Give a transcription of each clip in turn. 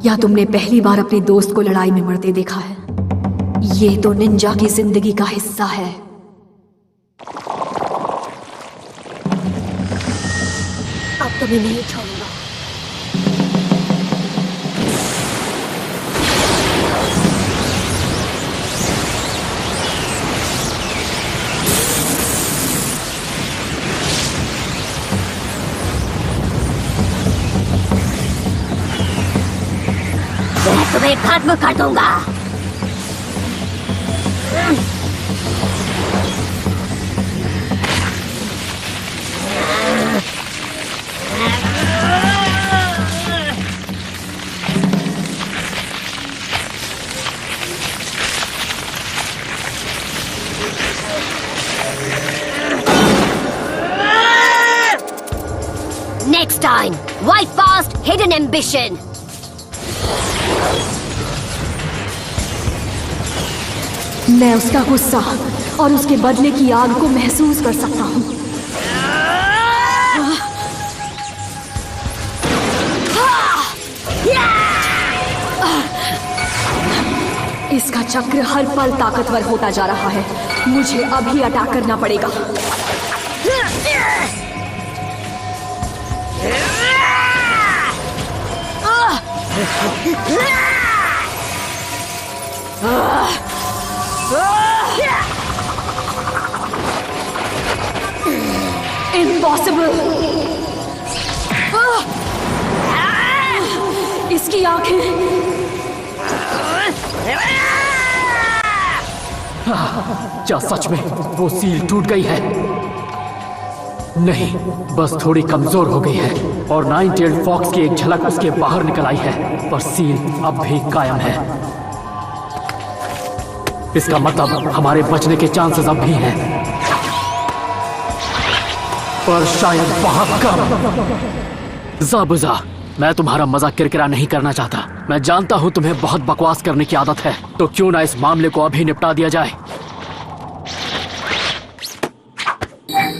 या तुमने पहली बार अपने दोस्त को लड़ाई में मरते देखा है? ये तो निंजा की जिंदगी का हिस्सा है। अब तुम्हें नहीं छोड़ूंगा। मैं तुम्हें खत्म कर दूंगा। Next time, White Fast, Hidden Ambition. मैं उसका गुस्सा और उसके बदले की आग को महसूस कर सकता हूँ। इसका चक्र हर पल ताकतवर होता जा रहा है। मुझे अभी अटैक करना पड़ेगा। Impossible! इसकी आंखें। क्या सच में वो सील टूट गई है? नहीं, बस थोड़ी कमजोर हो गई है और नाइन टेल्ड फॉक्स की एक झलक उसके बाहर निकल आई है, पर सील अब भी कायम है। इसका मतलब हमारे बचने के चांसेस अब भी हैं, पर शायद बहुत कम। ज़ाबुज़ा, मैं तुम्हारा मजाक किरकिरा नहीं करना चाहता। मैं जानता हूं तुम्हें बहुत बकवास करने की आदत है, तो क्यों ना इस मामले को अभी निपटा दिया जाए।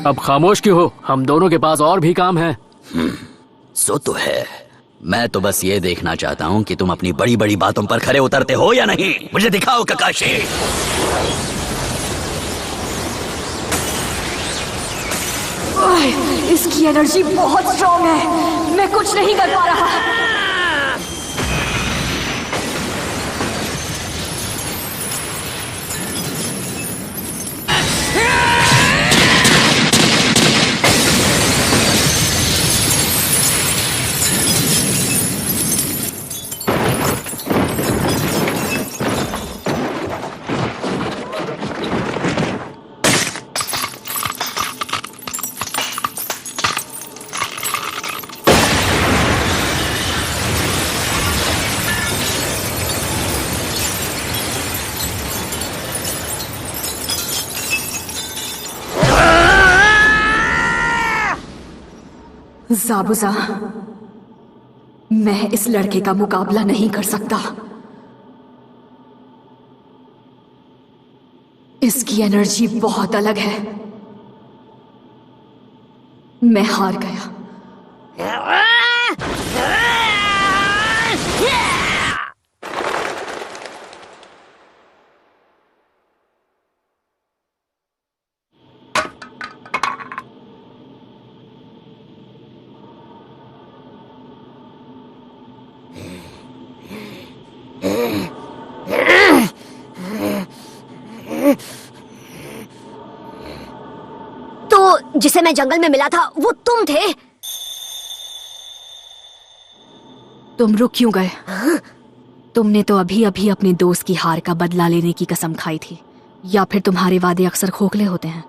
अब खामोश क्यों हो? हम दोनों के पास और भी काम है। सो तो है। मैं तो बस ये देखना चाहता हूँ कि तुम अपनी बड़ी बड़ी बातों पर खरे उतरते हो या नहीं। मुझे दिखाओ ककाशी। इसकी एनर्जी बहुत स्ट्रॉन्ग है। मैं कुछ नहीं कर पा रहा। ज़ाबुज़ा, मैं इस लड़के का मुकाबला नहीं कर सकता। इसकी एनर्जी बहुत अलग है। मैं हार गया। तो जिसे मैं जंगल में मिला था वो तुम थे? तुम रुक क्यों गए? तुमने तो अभी अभी अपने दोस्त की हार का बदला लेने की कसम खाई थी, या फिर तुम्हारे वादे अक्सर खोखले होते हैं?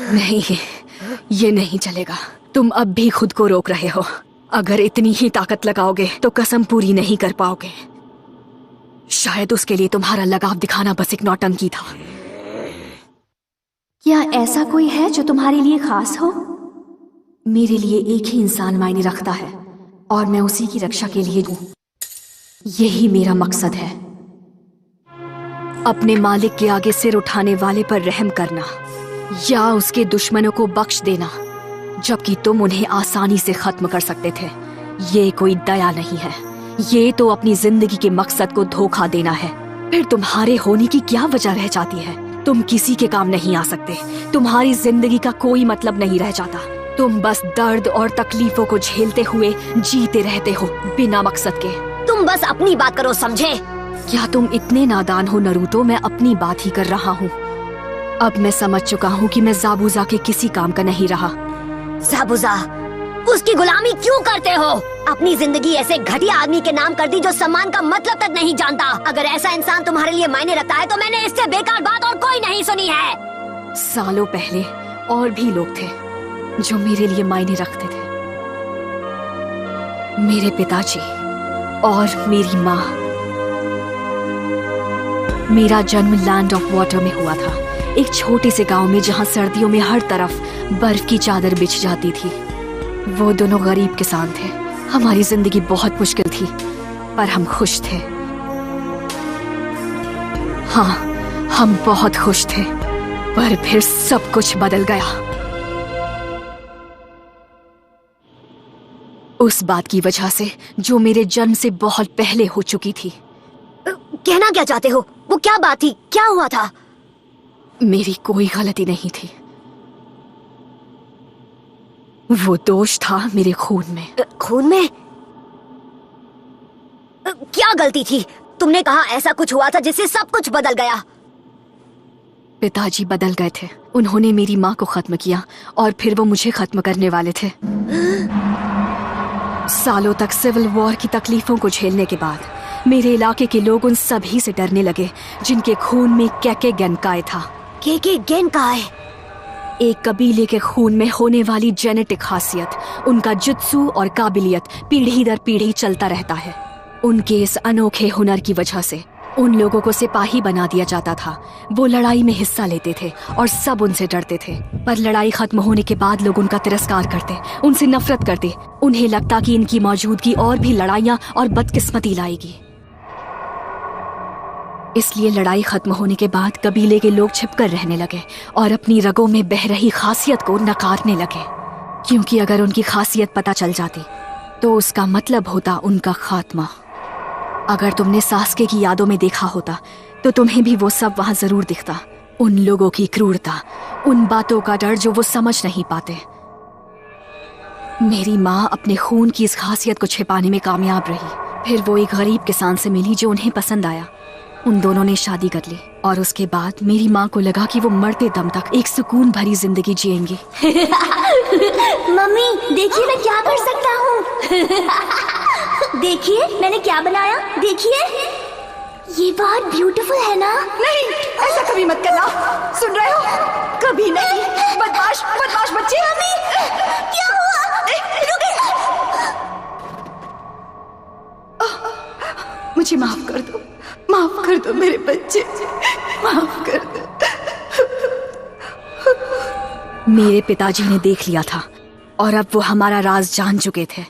नहीं, ये नहीं चलेगा। तुम अब भी खुद को रोक रहे हो। अगर इतनी ही ताकत लगाओगे तो कसम पूरी नहीं कर पाओगे। शायद उसके लिए तुम्हारा लगाव दिखाना बस एक नौटंकी था। क्या ऐसा कोई है जो तुम्हारे लिए खास हो? मेरे लिए एक ही इंसान मायने रखता है और मैं उसी की रक्षा के लिए हूँ। यही मेरा मकसद है, अपने मालिक के आगे सिर उठाने वाले पर रहम करना या उसके दुश्मनों को बख्श देना, जबकि तुम उन्हें आसानी से खत्म कर सकते थे। ये कोई दया नहीं है, ये तो अपनी जिंदगी के मकसद को धोखा देना है। फिर तुम्हारे होने की क्या वजह रह जाती है? तुम किसी के काम नहीं आ सकते, तुम्हारी जिंदगी का कोई मतलब नहीं रह जाता। तुम बस दर्द और तकलीफों को झेलते हुए जीते रहते हो बिना मकसद के। तुम बस अपनी बात करो, समझे? क्या तुम इतने नादान हो नरूतो? मैं अपनी बात ही कर रहा हूँ। अब मैं समझ चुका हूँ कि मैं ज़ाबुज़ा के किसी काम का नहीं रहा। ज़ाबुज़ा, उसकी गुलामी क्यों करते हो? अपनी जिंदगी ऐसे घटिया आदमी के नाम कर दी जो सम्मान का मतलब तक नहीं जानता। अगर ऐसा इंसान तुम्हारे लिए मायने रखता है तो मैंने इससे बेकार बात और कोई नहीं सुनी है। सालों पहले और भी लोग थे जो मेरे लिए मायने रखते थे। मेरे पिताजी और मेरी माँ। मेरा जन्म लैंड ऑफ वाटर में हुआ था, एक छोटे से गांव में जहां सर्दियों में हर तरफ बर्फ की चादर बिछ जाती थी। वो दोनों गरीब किसान थे। हमारी जिंदगी बहुत मुश्किल थी, पर हम खुश थे। हाँ, हम बहुत खुश थे, पर फिर सब कुछ बदल गया। उस बात की वजह से जो मेरे जन्म से बहुत पहले हो चुकी थी। कहना क्या चाहते हो? वो क्या बात थी? क्या हुआ था? मेरी कोई गलती नहीं थी। वो दोष था मेरे खून में। खून में? क्या गलती थी? तुमने कहा ऐसा कुछ हुआ था जिससे सब कुछ बदल गया। पिताजी बदल गए थे। उन्होंने मेरी माँ को खत्म किया और फिर वो मुझे खत्म करने वाले थे। सालों तक सिविल वॉर की तकलीफों को झेलने के बाद मेरे इलाके के लोग उन सभी से डरने लगे जिनके खून में केके गेनकाई था। केके गेनकाई? एक कबीले के खून में होने वाली जेनेटिक खासियत, उनका जुत्सु और काबिलियत पीढ़ी दर पीढ़ी चलता रहता है। उनके इस अनोखे हुनर की वजह से उन लोगों को सिपाही बना दिया जाता था। वो लड़ाई में हिस्सा लेते थे और सब उनसे डरते थे। पर लड़ाई खत्म होने के बाद लोग उनका तिरस्कार करते, उनसे नफरत करते। उन्हें लगता कि इनकी मौजूदगी और भी लड़ाइयाँ और बदकिस्मती लाएगी। इसलिए लड़ाई खत्म होने के बाद कबीले के लोग छिपकर रहने लगे और अपनी रगों में बह रही खासियत को नकारने लगे, क्योंकि अगर उनकी खासियत पता चल जाती तो उसका मतलब होता उनका खात्मा। अगर तुमने सास्के की यादों में देखा होता तो तुम्हें भी वो सब वहां जरूर दिखता। उन लोगों की क्रूरता, उन बातों का डर जो वो समझ नहीं पाते। मेरी माँ अपने खून की इस खासियत को छिपाने में कामयाब रही। फिर वो एक गरीब किसान से मिली जो उन्हें पसंद आया। उन दोनों ने शादी कर ली और उसके बाद मेरी माँ को लगा कि वो मरते दम तक एक सुकून भरी जिंदगी जिएंगी। मम्मी देखिए मैं क्या कर सकता हूँ। देखिए मैंने क्या बनाया, देखिए ये बहुत ब्यूटीफुल है ना? नहीं, ऐसा कभी मत करना, सुन रहे हो? कभी नहीं। बदमाश बदमाश बच्चे। क्या हुआ? मुझे माफ कर दो, माफ कर दो मेरे बच्चे, माफ कर दो। मेरे पिताजी ने देख लिया था और अब वो हमारा राज जान चुके थे।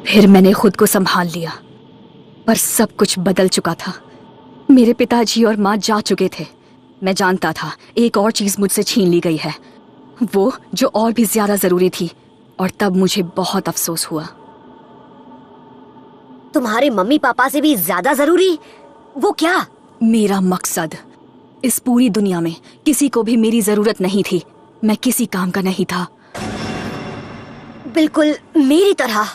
फिर मैंने खुद को संभाल लिया, पर सब कुछ बदल चुका था। मेरे पिताजी और माँ जा चुके थे। मैं जानता था एक और चीज मुझसे छीन ली गई है, वो जो और भी ज्यादा जरूरी थी, और तब मुझे बहुत अफसोस हुआ। तुम्हारे मम्मी पापा से भी ज्यादा जरूरी? वो क्या? मेरा मकसद इस पूरी दुनिया में किसी को भी मेरी जरूरत नहीं थी। मैं किसी काम का नहीं था। बिल्कुल मेरी तरह।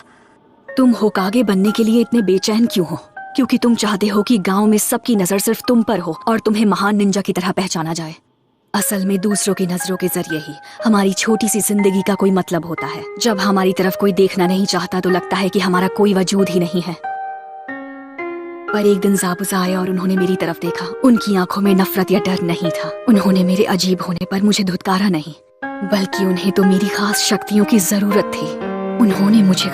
तुम होकागे बनने के लिए इतने बेचैन क्यों हो? क्योंकि तुम चाहते हो कि गांव में सबकी नजर सिर्फ तुम पर हो और तुम्हें महान निंजा की तरह पहचाना जाए। असल में दूसरों की नजरों के जरिए ही हमारी छोटी सी जिंदगी का कोई मतलब होता है। जब हमारी तरफ कोई देखना नहीं चाहता तो लगता है कि हमारा कोई वजूद ही नहीं है। पर एक दिन ज़ाबुज़ा आए और उन्होंने मेरी तरफ देखा। उनकी आंखों में नफरत या डर नहीं था। उन्होंने मेरे अजीब होने पर मुझे धुतकारा नहीं, बल्कि उन्हें तो मेरी खास शक्तियों की जरूरत थी। उन्होंने मुझे